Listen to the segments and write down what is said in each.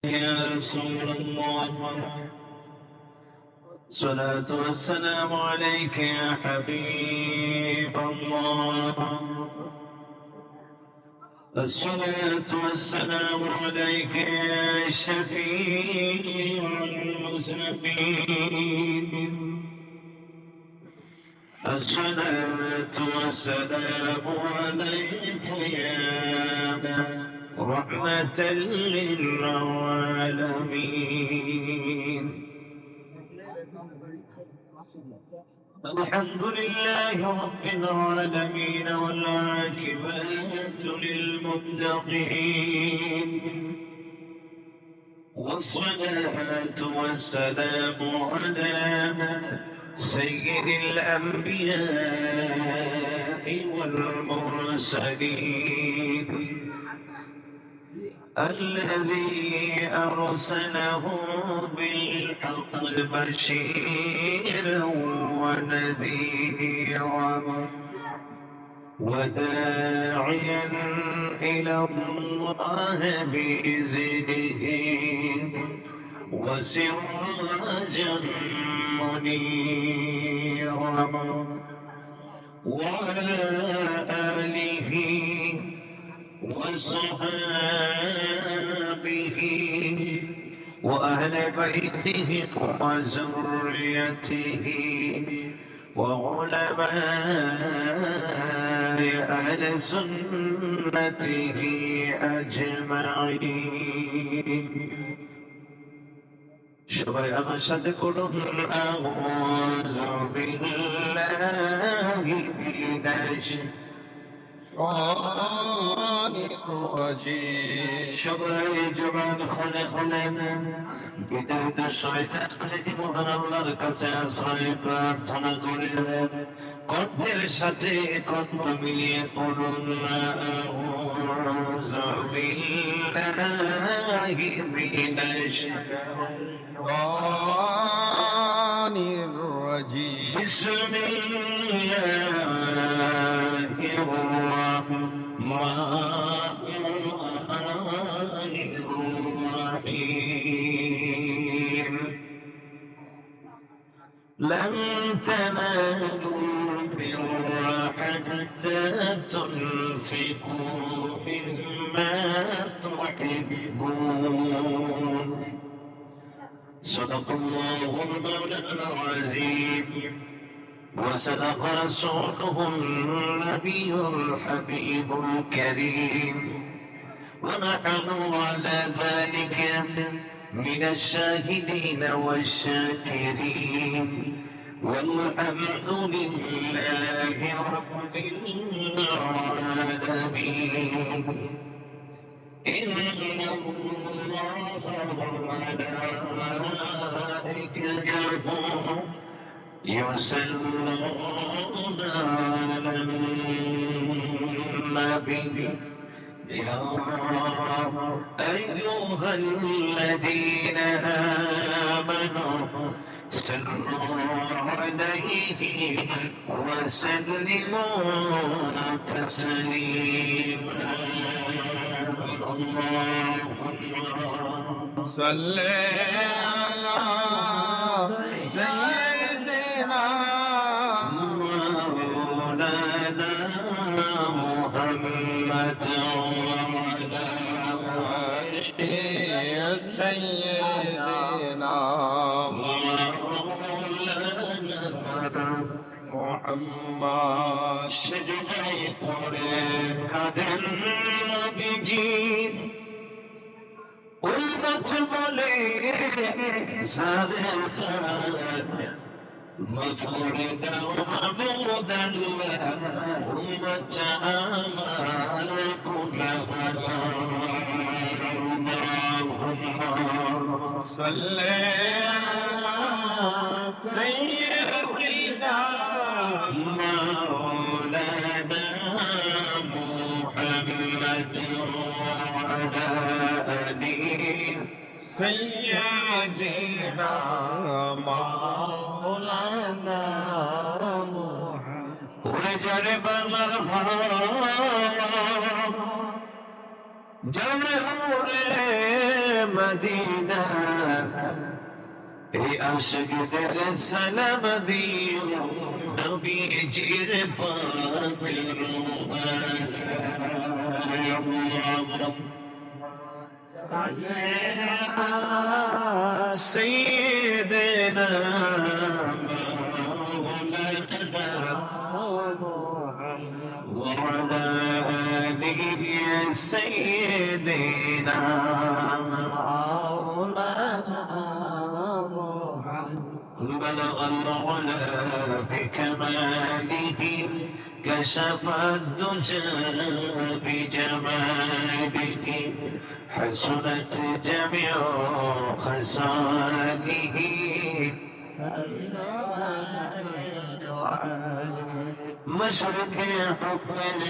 يا رسول الله الصلاة والسلام عليك يا حبيب الله الصلاة والسلام عليك يا شفيع المذنبين الصلاة والسلام عليك يا رحمة للعالمين الحمد لله رب العالمين والعاقبة للمتقين والصلاة والسلام على سيد الأنبياء والمرسلين الذي أرسله بالحق بشيرا ونذيرا وداعيا إلى الله بإذنه وسراجا منيرا وعلى آله وصحابه وأهل بيته وذريته وعلماء أهل سنته أجمعين সবাই আমার সাথে করুন আউযু বিল্লাহি মিনাশ সবাই জবান খুলে খুলেন বিতাড়িত শয়তান থেকে মহান আল্লাহর কাছে আশ্রয় প্রার্থনা করেন কণ্ঠের সাথে কণ্ঠ মিলিয়ে পড়ুন আউযু বিল্লাহি মিনাশ শাইতানির রাজীম বিসমিল্লাহির রহমানির রহিম لن تنالوا البر حتى تنفقوا مما تحبون صدق الله المولانا العظيم وصدق رسوله النبي الحبيب الكريم ونحن على ذلك من الشاهدين والشاكرين والحمد لله رب العالمين إن الله وملائكته يصلون على النبي يا أيها الذين آمنوا صلوا عليه وسلموا تسليما اللهم صل على سيدنا مولانا محمد وعلى آله سيدنا مولانا محمد شجعي قريب كدن بجيب উম্মত বলে সাদের সাদ মাফরে দাও মাবুদ আল্লাহ উম্মত আমার গুনাহগার আল্লাহুম্মা সাল্লি আলা সাইয়্যিদিনা মাওলানা মুহাম্মদ سيدنا مولانا محمد ورجل بمرحبا জমহুরে মদিনা এই আশিকদের সালাম দিও নবীজির পাক রোজা سيدنا وعلى آله سيدنا بلغ العلا بكماله كشف الدجى بجماله حسنت جميع خصاله مشرق حب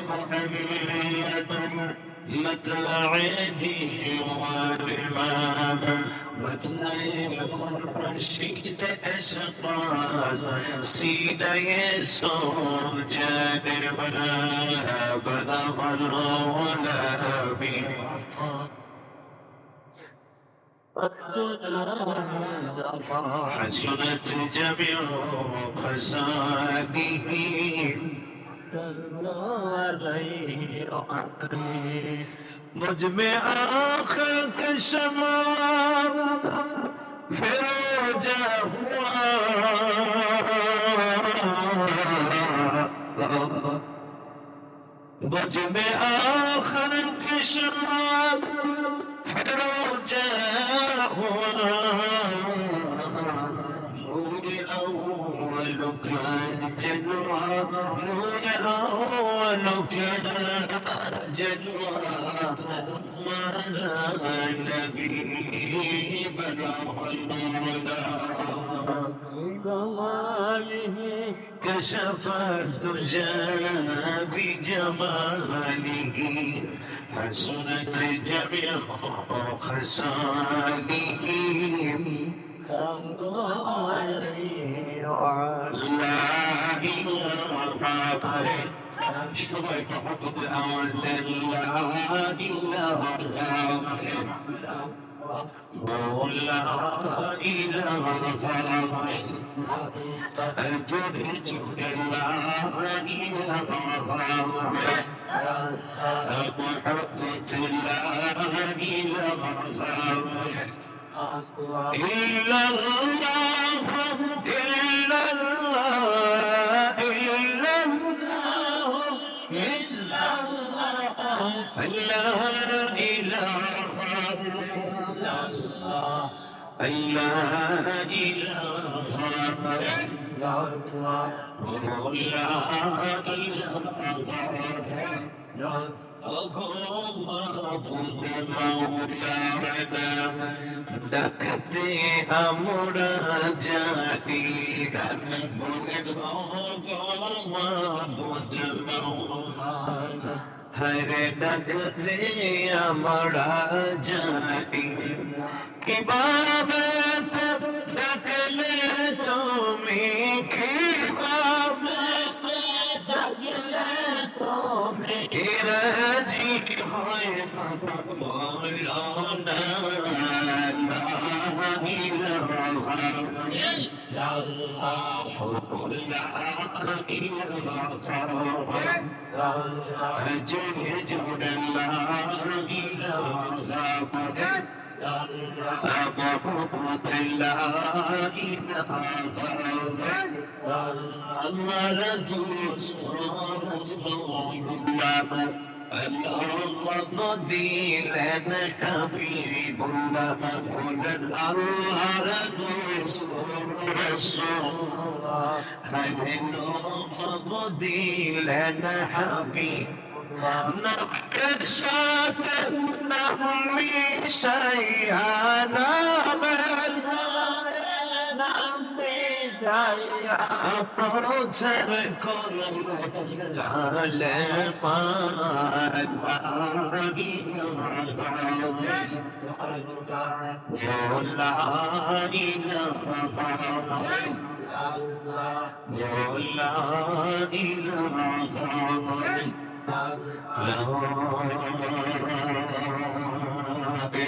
محمد مطلع دين والإمام مطلع الرشيد أشقاز سيدة يسوع جانبنا بلغ العلا حسنت جميع خصاله مجھ میں آخر کا شمع فروجہ ہوا مجھ میں آخر کا شمع فروجہ ہوا نور اول كان جلوہ نور اول كان جلوہ مالا نبی بلغ العلا بجماله كشف الدجى بجماله حسنت جميع خصاله لا إله সবাই মহব্বত আওয়াজ দেন লা ইলাহা ইল্লাল্লাহ জোরে জোরে লা ইলাহা মহব্বত লা ইলাহা ইল্লাল্লাহ ইল্লাল্লাহ لا إله إلا الله لا إله إلا الله لا إله ডাকতে আমরা জানি হরে ডাকতে আমরা জানি কিভাবে ডাকলে তুমি কিভাবে ডাকলে তুমি রাজি হয় বলো না جڑے جڑے لا محبت لا الله رسول الله اللهم ديلنا حبيب الله ولد الله رسول اللهم ديلنا حبيب نبكر شاطر نهمي شيئانا أبروتر كل قال ما لا إله لا إله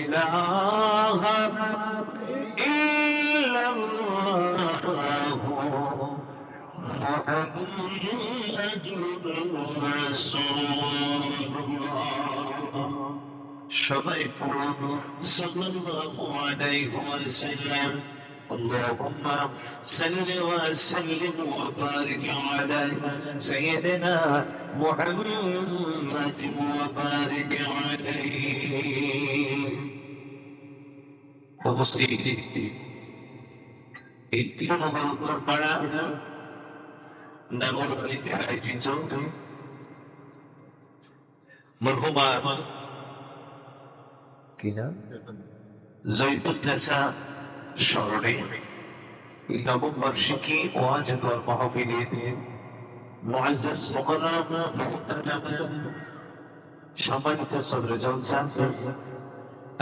ইলাহা ইল্লাল্লাহু মুহাম্মাদুর রাসূলুল্লাহ। সবাই পড়ুন সাল্লাল্লাহু আলাইহি ওয়াসাল্লাম। اللهم صل وسلم وبارك على سيدنا محمد وبارك عليه। উপস্থিত এই 3 নম্বর উত্তরপাড়া নগরীতে আয়োজিত মরহুমা কি নাম জয়পুরনেসা স্মরণে নবম বার্ষিকী ওয়াজ ও মাহফিলের মুআজ্জাজ মুকাররম মুহতারাম সম্মানিত সদর জলসা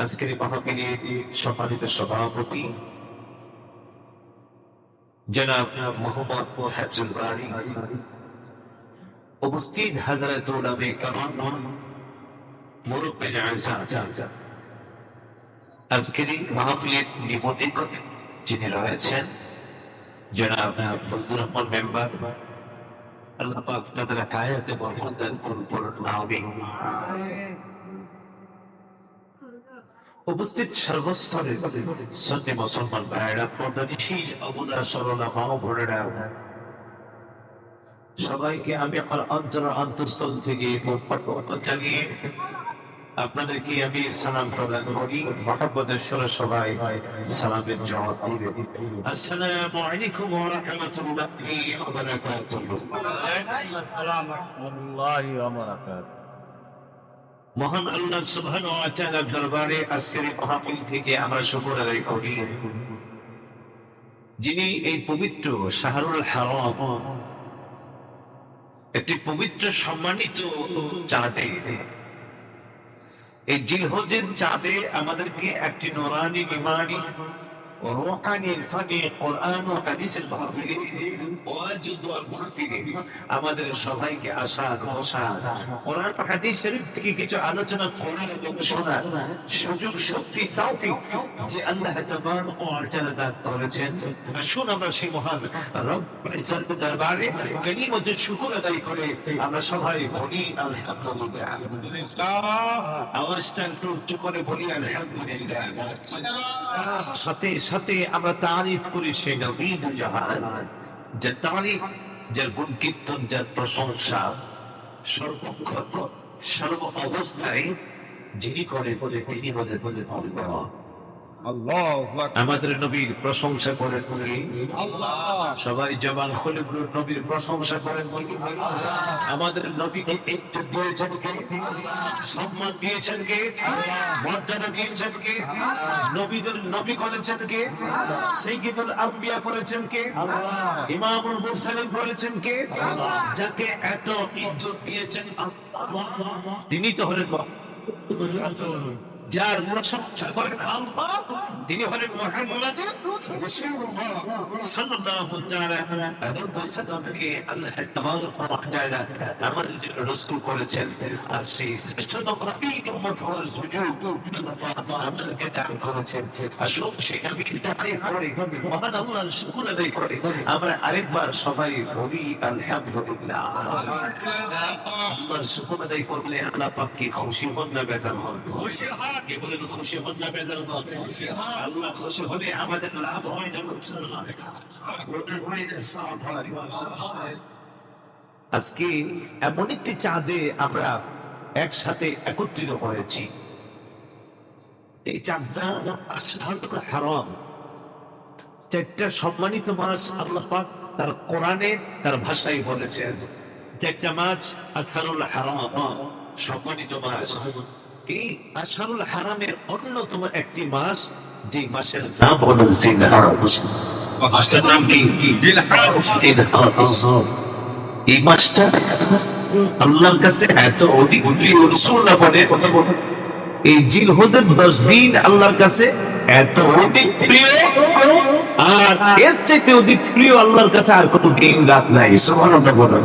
আজকের মাহফিলের সম্মানিত সভাপতি জনাব মোহাম্মদ হাফিজুল বারী, উপস্থিত হযরত উলামায়ে কেরাম, মুরব্বিন আযম, আজকের মাহফিলের নিবেদক যিনি রয়েছেন জনাব ফজলুর রহমান মেম্বার, আল্লাহ পাক তাদের হায়াতে বরকত দান করুন আমিন। উপস্থিত সর্বস্তরের সুন্নি মুসলমান ভাইরা, পর্দানিশী আবুলা সরলা মা বোনেরা, সবাইকে আমি আমার অন্তঃস্থল থেকে জানিয়ে আপনাদেরকে আমি সালাম প্রদান করি। মহব্বতের সরে সবাই সালামের জবাব দিবে। আসসালামু আলাইকুম ওয়া রাহমাতুল্লাহি ওয়া বারাকাতুহু। আসসালামু আলাইকুম ওয়া বারাকাতুহু। মহান আল্লাহ সুবহানাহু ওয়া তাআলার দরবারে আজকের মাহফিল থেকে আমরা শুকর আদায় করি, যিনি এই পবিত্র শাহরুল হারাম, একটি পবিত্র সম্মানিত চাঁদে, এই জিলহজের চাঁদে আমাদেরকে একটি নূরানি ঈমানি ও রূহানি ইরফানি কোরআন ও হাদিসের মাহফিলে ওয়াজ ও মাহফিলে আমাদের সবাইকে আসার বসার, কোরআন ও হাদিস শরীফ থেকে কিছু আলোচনা করার এবং শোনার সুযোগ শক্তি তৌফিক যে আল্লাহ তাবারক ওয়া তাআলা দান করেছেন। আসুন আমরা সেই মহান রব্বুল ইজ্জতের দরবারে কালিমাতুশ শুকর আদায় করে আমরা সবাই বলি আলহামদুলিল্লাহ। আওয়াজটা একটু উচ্চ করে বলি আলহামদুলিল্লাহ। সাথে সাথে আমরা তারিফ করি সেই নবী দু জাহান, যার তারিফ, যার গুণ কীর্তন, যার প্রশংসা সর্বক্ষণ সর্ব অবস্থায় যিনি করে বলে তিনি হলেন আল্লাহ। আমাদের নবীর প্রশংসা করেন কে? সবাই জবান খুলে বলুন নবীর প্রশংসা করেন কে? আমাদের নবীকে ইজ্জত দিয়েছেন কে? সম্মান দিয়েছেন কে? মর্যাদা দিয়েছেন কে? নবীদের নবী করেছেন কে? সাইয়্যিদুল আম্বিয়া করেছেন কে? ইমামুল মুরসালিন করেছেন কে? যাকে এত ইজ্জত দিয়েছেন তিনি তো হলেন যার প্রশংসা করেন আল্লাহ, তিনি হলেন মুহাম্মদ রাসূলুল্লাহ সাল্লাল্লাহু তাআলা আলাইহি ওয়াসাল্লামকে আল্লাহ তাবারক ওয়া তাআলা আমাদের জন্য রাসূল করেছেন। আর সেই শ্রেষ্ঠতম নবীর উম্মত হওয়ার সুযোগ আল্লাহ তাআলা আমাদেরকে দান করেছেন। আসুন সেই নবীর তারিফ করে মহান আল্লাহর শুকর আদায় করে আমরা আরেকবার সবাই বলি আলহামদুলিল্লাহ। আল্লাহর শুকর আদায় করলে আল্লাহ পাক কি খুশি হন না বেজার হন? খুশি হন। কে বলেন খুশি হন না বেজার হন? আল্লাহ খুশি হলে আমাদের লাভ হয় না, লোকসান হয় না, হয় না, সব হয়। আজকে এমন একটি চাঁদে আমরা একসাথে একত্রিত হয়েছি। এই চাঁদটা শাহরুল হারাম, চারটা সম্মানিত মাস আল্লাহ পাক তার কোরআনে তার ভাষায় বলেছেন। চারটা মাস আশহারুল হারাম, সম্মানিত মাস। এই আশহারুল হারামের অন্যতম একটি মাস, যে মাসের নাম হলো জিলহজ। মাসটার নাম কি? জিলহজ। এই মাসটা আল্লাহর কাছে এত অধিক প্রিয়, রাসূলুল্লাহ বলে এই জিলহজের 10 দিন আল্লাহর কাছে এত অধিক প্রিয়, আর এর চাইতে অধিক প্রিয় আল্লাহর কাছে আর কোনো দিন রাত নাই। সুবহানাল্লাহ বলেন।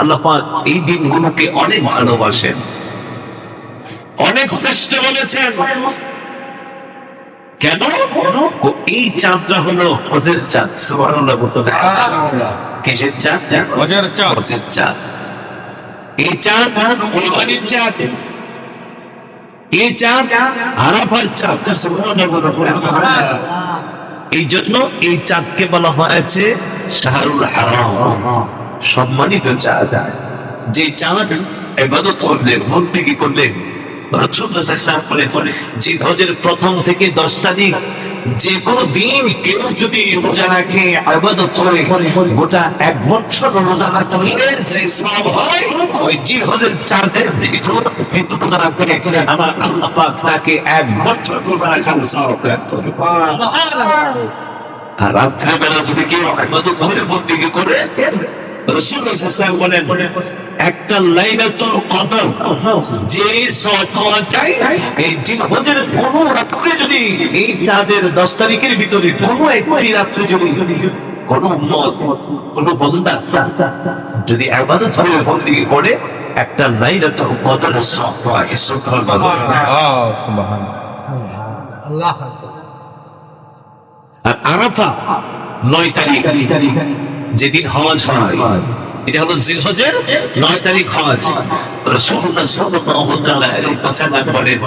আল্লাহ পাক এই দিনগুলোকে অনেক ভালোবাসেন, অনেক শ্রেষ্ঠ বলেছেন। কেন? এই চাঁদটা হলো হজের চাঁদ। সুবহানাল্লাহ বলতে কিসের চাঁদ? হজের চাঁদ। এই চাঁদ কুরবানির চাঁদ, এই চাঁদ আরাফার চাঁদ। এই জন্য এই চাঁদকে বলা হয়েছে শাহরুল হারাম, সম্মানিত চাঁদ। যে চাঁদ ইবাদত করলেন, বন্দেগী করলেন, রাসূলুল্লাহ সাল্লাল্লাহু আলাইহি ওয়াসাল্লাম যে হজের প্রথম থেকে 10 তারিখ যে কোনো দিন কেউ যদি রোজা রাখে, ইবাদত করে, গোটা 1 বছর রোজা রাখলে যে সওয়াব হয়, ওই জিল হজের 4 দিন রোজা রাখলে আমার আল্লাহ পাক তাকে 1 বছর রোজা রাখার সওয়াব দেন। সুবহানাল্লাহ। আর রাত্রে বেলা যদি কেউ ইবাদত করে, বন্দেগী করে, রাসূলুল্লাহ সাল্লাল্লাহু আলাইহি ওয়াসাল্লাম বলেন একটা লাইলাতুল কদর যে সওয়াব পাওয়া যায়, এই জিলহজের কোন রাত্রে যদি এই চাঁদের 10 তারিখের ভিতরে কোন একটি রাত্রে যদি কোন উম্মত, কোন বান্দা যদি ইবাদত করে, বন্দেগী করে, একটা লাইলাতুল কদরের সওয়াব পায়। সুবহানাল্লাহ। আল্লাহ আকবার। আর আরাফা 9 তারিখ যেদিন হজ হয়, এটা হলো জিলহজের 9 তারিখ হজ। রাসূলুল্লাহ সাল্লাল্লাহু আলাইহি ওয়াসাল্লাম বলেন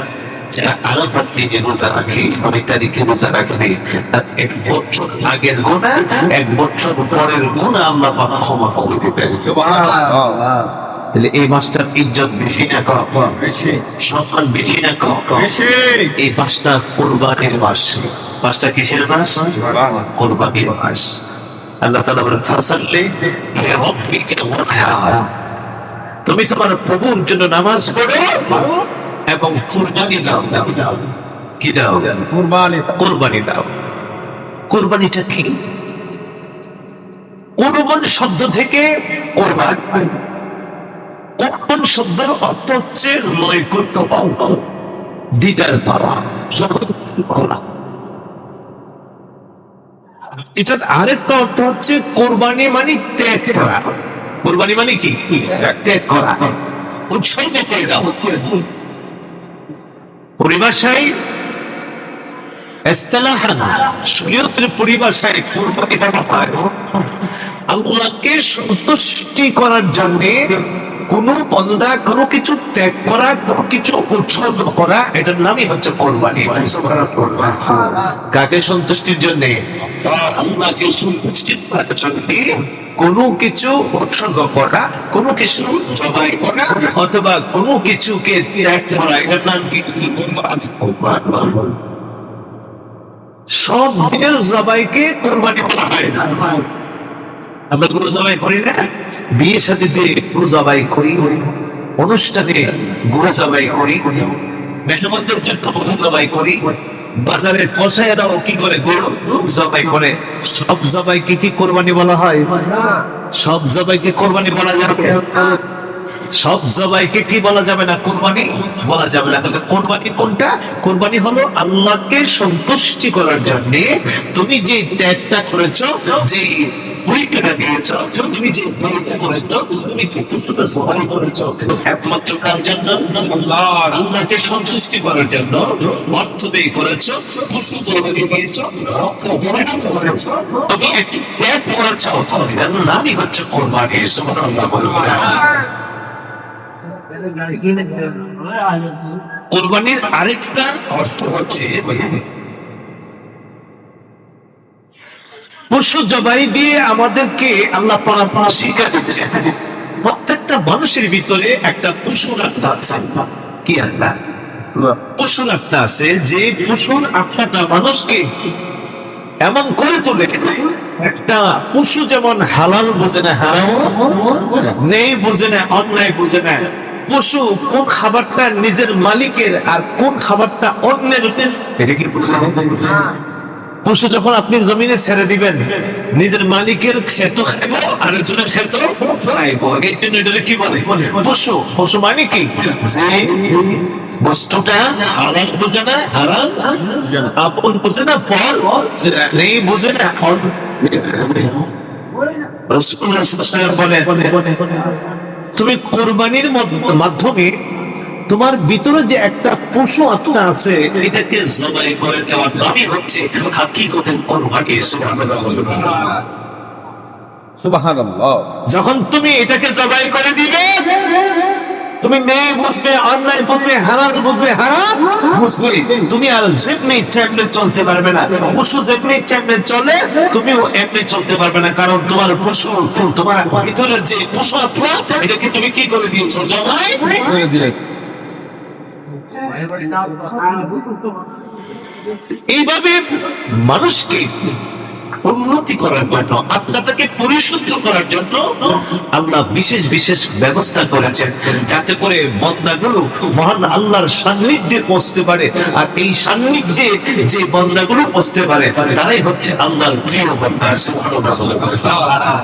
যারা আরাফার দিনে রোজা রাখে, 9 তারিখে রোজা রাখবে, তার 1 বছর আগের গুনাহ, 1 বছর পরের গুনাহ আল্লাহ পাক ক্ষমা করে দিবেন। সুবহানাল্লাহ। তাহলে এই মাসটার ইজ্জত বেশি না কম? বেশি। সম্মান বেশি না কম? বেশি। এই মাসটা কুরবানির মাস। মাসটা কিসের মাস? কুরবানির মাস। আল্লাহ তাআলা বলেন ফাসাল্লি লিরাব্বিকা ওয়ানহার, তুমি তোমার প্রভুর জন্য নামাজ পড়ো এবং কুরবানি দাও। কি দাও? কুরবানি দাও। কুরবানিটা কি? কুরবান শব্দ থেকে কুরবান, কুরবান শব্দের অর্থ হচ্ছে নৈকট্য পাওয়া, দিদার পাওয়া, করা। এটার আরেকটা অর্থ হচ্ছে কোরবানি মানে ত্যাগ করা। কোরবানি মানে কি? ত্যাগ করা, উৎসর্গ করে দাও। পরিভাষায় ইসতিলাহান, শরীয়তের পরিভাষায় কোরবানি বলা হয় আল্লাহকে সন্তুষ্টি করার জন্য কোন বান্দা কোনো কিছু ত্যাগ করা, কোনো কিছু উৎসর্গ করা, এটার নামই হচ্ছে কোরবানি। কাকে সন্তুষ্টির জন্য? আল্লাহকে সন্তুষ্টি করার জন্য কোনো কিছু উৎসর্গ করা, কোনো কিছু জবাই করা, অথবা কোনো কিছুকে ত্যাগ করা, এটার নাম কি? সব দিনের জবাইকে কোরবানি বলা হয় না। আমরা গরু জবাই করি না? বিয়ে শাদীতে গরু জবাই করি, অনুষ্ঠানে গরু জবাই করি, মেহমানদের জন্য গরু জবাই করি, বাজারে কসাইরাও কি করে? গরু জবাই করে। সব জবাইকে কি কোরবানি বলা হয়? সব জবাইকে কোরবানি বলা যাবে? সব জবাইকে কি বলা যাবে না? কোরবানি বলা যাবে না। তাহলে কোরবানি কোনটা? কোরবানি হলো আল্লাহকে সন্তুষ্টি করার জন্য তুমি যে ত্যাগটা করেছো, যে পরীক্ষাটা দিয়েছ, তুমি যে পরীক্ষা করেছ, তুমি যে পশুটা জবাই করেছ, একমাত্র কার জন্য? আল্লাহকে সন্তুষ্টি করার জন্য অর্থ ব্যয় করেছ, পশু কোরবানি দিয়েছ, রক্ত পরিণত করেছ, তুমি একটি ত্যাগ করেছ, এর নামই হচ্ছে কোরবানি। সুবহানাল্লাহ। কোরবানির আরেকটা অর্থ হচ্ছে পশু জবাই দিয়ে আমাদেরকে আল্লাহ পাক শিক্ষা দিচ্ছেন প্রত্যেকটা মানুষের ভিতরে একটা পশুর আত্মা আছে। কি আত্মা? পশুর আত্মা আছে, যে পশুর আত্মাটা মানুষকে এমন করে তোলে, একটা পশু যেমন হালাল বোঝে না, হারাম নেই বোঝে না, অন্যায় বোঝে না। পশু কোন খাবারটা নিজের মালিকের আর কোন খাবারটা অন্যের, এটা কি বুঝে? পশু যখন আপনি জমিনে ছেড়ে দিবেন, নিজের মালিকের ক্ষেত খাইব, আরেকজনের ক্ষেত খাইব। এই জন্য এটা কি বলে? পশু। পশু মানে কি? যে বস্তুটা হালাল বোঝে না, হারাম আপন বোঝে না, ফল নেই বোঝে না, রাসূলুল্লাহ সাল্লাল্লাহু আলাইহি ওয়াসাল্লাম বলেন, তুমি কোরবানির মাধ্যমে তোমার ভিতরে যে একটা পশু আত্মা আছে এটাকে জবাই করে দেওয়ার নামই হচ্ছে হাকিকতের কোরবানি। সুবহানাল্লাহ। যখন তুমি এটাকে জবাই করে দিবে, তুমি ন্যায় বুঝবে, অন্যায় বুঝবে, হালাল বুঝবে, হারাম বুঝবে, তুমি আর যেমনি তেমনি চলতে পারবে না। পশু যেমনি তেমনি চলে, তুমিও এমনি চলতে পারবে না, কারণ তোমার পশু, তোমার ভিতরের যে পশু আত্মা, এটাকে তুমি কি করে দিয়েছো? জবাই করে দিলে এইভাবে মানুষকে উন্নতি করার জন্য, আত্মাটাকে পরিশুদ্ধ করার জন্য আল্লাহ বিশেষ বিশেষ ব্যবস্থা করেছেন, যাতে করে বান্দাগুলো মহান আল্লাহর সান্নিধ্যে পৌঁছতে পারে। আর এই সান্নিধ্যে যে বান্দাগুলো পৌঁছতে পারে তারাই হচ্ছে আল্লাহর প্রিয় বান্দা। সুবহানাল্লাহ।